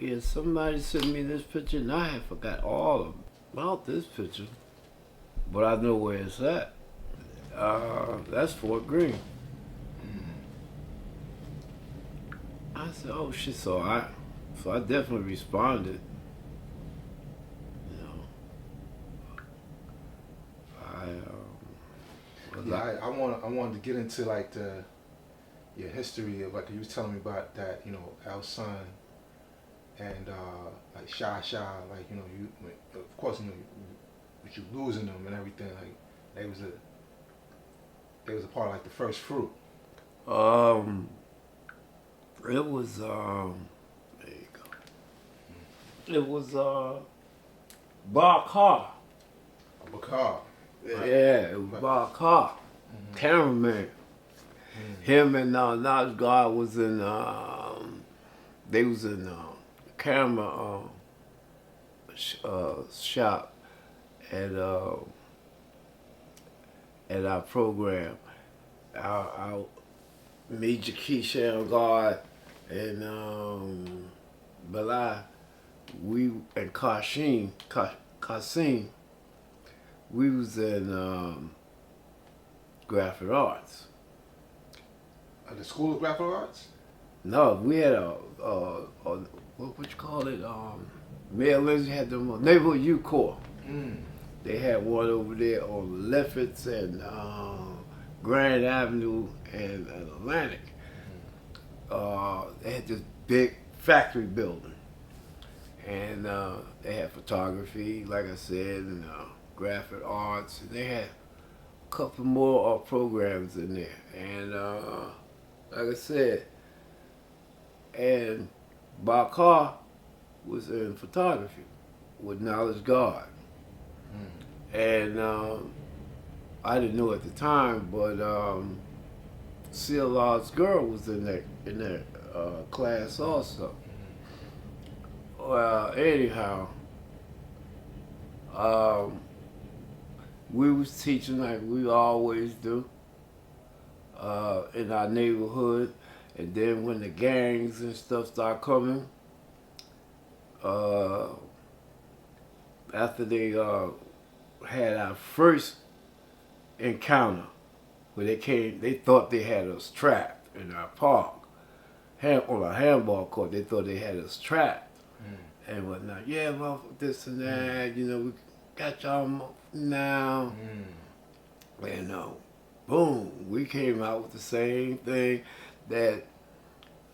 Yeah, somebody sent me this picture and I had forgot all about this picture. But I know where it's at. That's Fort Greene. I said, oh shit, so I definitely responded. You know, I wanted to get into like your history of like you was telling me about that, you know, our son and like Sha Sha, like, you know, you of course, you know, with you losing them and everything, like they was a part of like the first fruit. it was there you go. It was Bakar. Bakar. Right. Yeah, it was Bakar. Cameraman. Him and Nas God was in they was in camera shop at our program. Our Major Keisha God and Balai, we and Kasim, we was in graphic arts. The School of Graphic Arts? No, we had a what would you call it? Mayor Lindsay had the Neighborhood Youth Corps. They had one over there on Lefferts and Grand Avenue and Atlantic. They had this big factory building, and they had photography, like I said, and graphic arts. And they had a couple more programs in there, and like I said, and Bakar was in photography with Knowledge God. And I didn't know at the time, but CLR's girl was in that class also. Well, anyhow, we was teaching like we always do in our neighborhood, and then when the gangs and stuff start coming, after they had our first encounter where they came, they thought they had us trapped in our park, on a handball court. They thought they had us trapped and whatnot. Yeah, well, this and that, you know, we got y'all now. And boom, we came out with the same thing that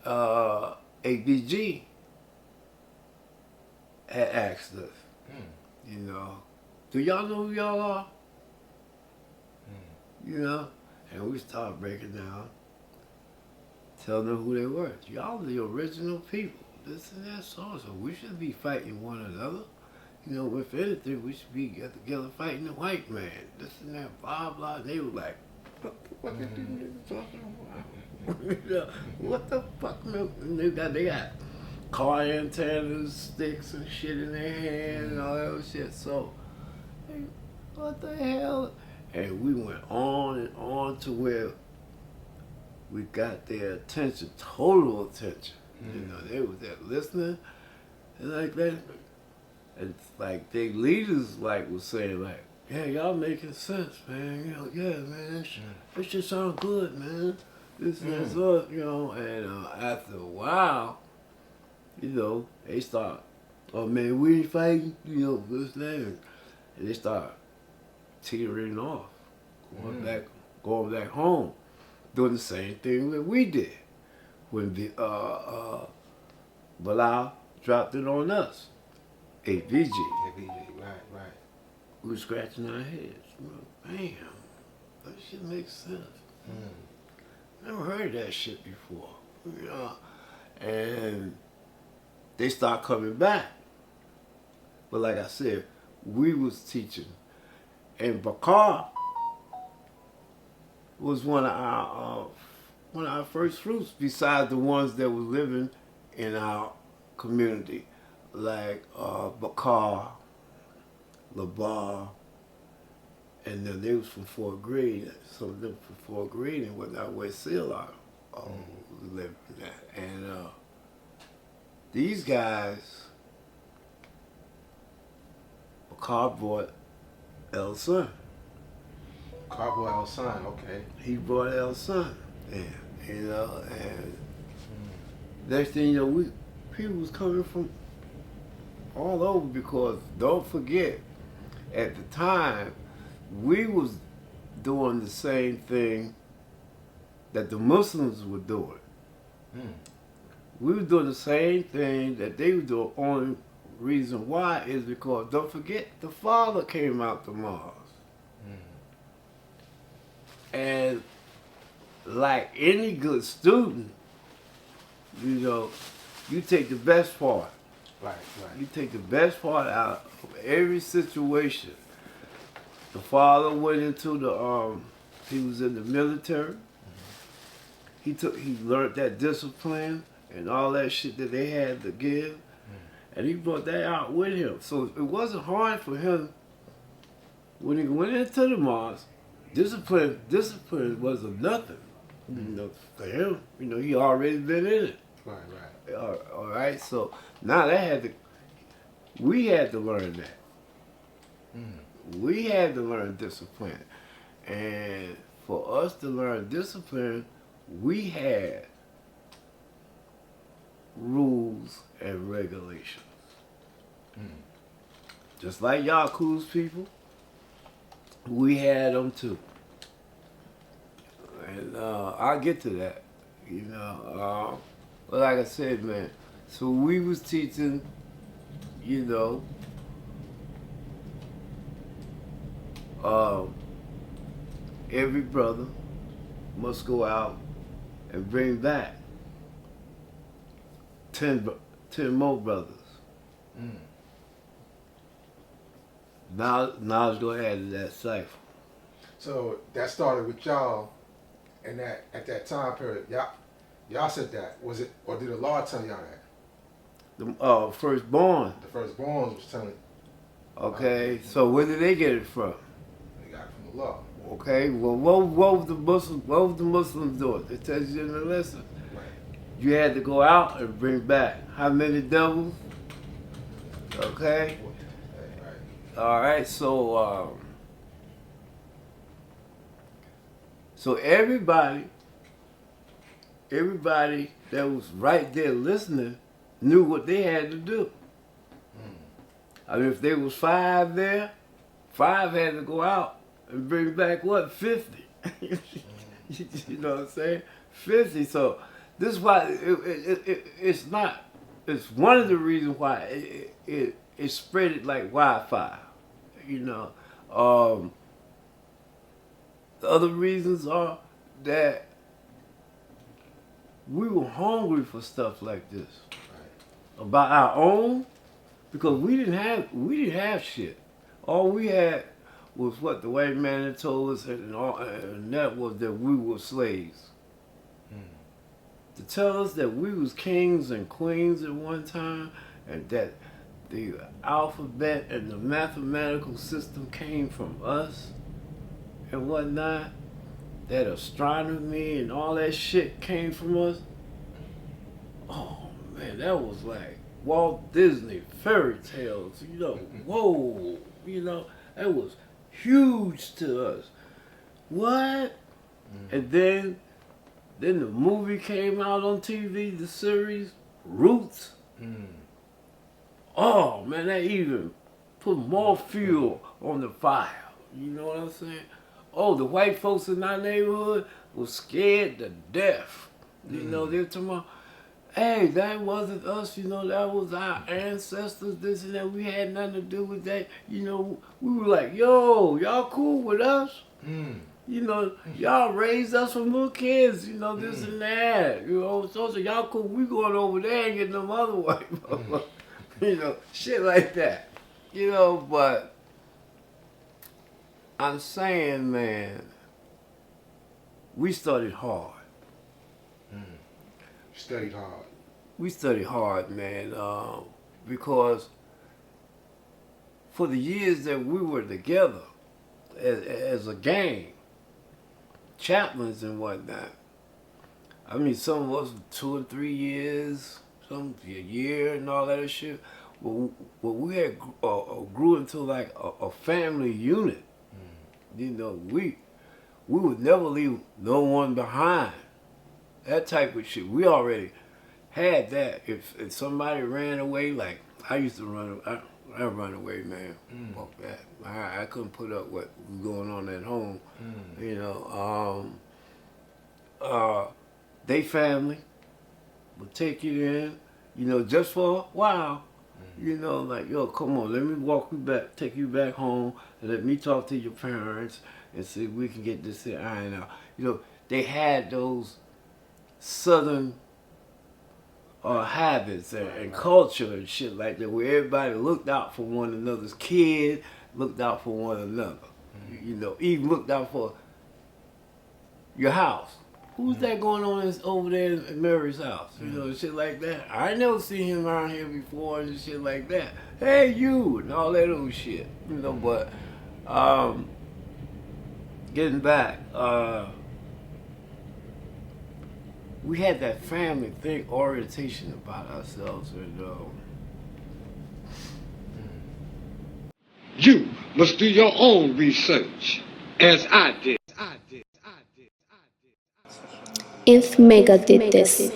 ABG had asked us. You know, do y'all know who y'all are? You know, and we started breaking down, telling them who they were. Y'all the original people. This and that, so we should be fighting one another. You know, if anything, we should be together fighting the white man. This and that, blah blah. And they were like, what the fuck is these niggas talking about? You know, what the fuck? And they got car antennas, sticks and shit in their hand and all that shit. So, hey, what the hell? And we went on and on to where we got their attention, total attention. You know, they was there listening and like that. And like their leaders like was saying like, yeah, y'all making sense, man. You know, yeah, man, that shit sound good, man. This and that, so, you know. And after a while, you know, they start, oh man, we ain't fighting, you know, this and that. And they start teetering off, going back home, doing the same thing that we did when the Bilal dropped it on us. AVG. Right. We were scratching our heads. Bam, that shit makes sense. Never heard that shit before. You know? And they start coming back. But like I said, we was teaching. And Bakar was one of our first fruits, besides the ones that was living in our community, like Bakar, Labar, and then they was from Fort Greene. Some of them from Fort Greene and whatnot, where Seal lived in that. And these guys, Bakar brought El Son. Cabo El Son, okay. He brought El Son. Yeah, you know, and Mm. next thing you know, people was coming from all over because don't forget, at the time, we was doing the same thing that the Muslims were doing. Mm. We were doing the same thing that they were doing. Only reason why is because don't forget the Father came out to Mars. Mm. And like any good student, you know, you take the best part. Right. You take the best part out of every situation. The father went into he was in the military. He learned that discipline and all that shit that they had to give. And he brought that out with him. So it wasn't hard for him when he went into the mosque. Discipline wasn't nothing. You know, for him, you know, he already been in it. Right. All right, so now we had to learn that. Mm. We had to learn discipline. And for us to learn discipline, we had rules and regulations. Mm. Just like Yaku's people, we had them too. And I'll get to that, you know. But like I said, man, so we was teaching, you know, every brother must go out and bring back 10 more brothers. Mm. Now let's go ahead to that cipher. So that started with y'all, and that at that time period, y'all said that. Was it, or did the law tell y'all that? The firstborn. The firstborns was telling. Okay, so where did they get it from? They got it from the law. Okay, well, what was the Muslims? What was the Muslims doing? It tells you in the lesson. Right. You had to go out and bring back how many devils? Okay. Right. All right. So everybody that was right there listening knew what they had to do. I mean, if there was 5 there, 5 had to go out and bring back what, 50? You know what I'm saying? 50. So this is why it's not. It's one of the reasons why it spread it like wildfire. You know, the other reasons are that we were hungry for stuff like this, about our own, because we didn't have shit. All we had was what the white man had told us, and that was that we were slaves. To tell us that we was kings and queens at one time, and that the alphabet and the mathematical system came from us and whatnot, that astronomy and all that shit came from us. Oh man, that was like Walt Disney fairy tales, you know. Whoa, you know, that was huge to us. What? And then the movie came out on TV, the series Roots. Oh man, that even put more fuel on the fire. You know what I'm saying? Oh, the white folks in our neighborhood was scared to death. You know, they were talking about, hey, that wasn't us, you know, that was our ancestors, this and that. We had nothing to do with that. You know, we were like, yo, y'all cool with us? You know, y'all raised us from little kids, you know, this and that. You know, so y'all cool, we going over there and getting them other white folks. You know, shit like that. You know, but I'm saying, man, we studied hard. Studied hard. We studied hard, man, because for the years that we were together as a gang, chaplains and whatnot, I mean, some of us 2 or 3 years, some a year and all that shit. Well, we had grew into like a family unit. You know, we would never leave no one behind. That type of shit. We already had that. If somebody ran away, like I used to run, I run away, man. Fuck that. I couldn't put up what was going on at home. You know, they family would take you in, you know, just for a while. You know, like, yo, come on, let me walk you back, take you back home, and let me talk to your parents and see if we can get this thing ironed out. You know, they had those southern habits and culture and shit like that, where everybody looked out for one another's kid, looked out for one another. You know, even looked out for your house. Who's that going on over there in Mary's house? You know, shit like that. I never seen him around here before and shit like that. Hey, you, and all that old shit. You know, but getting back, we had that family thing, orientation about ourselves, and you must do your own research, as I did. If Mega did this.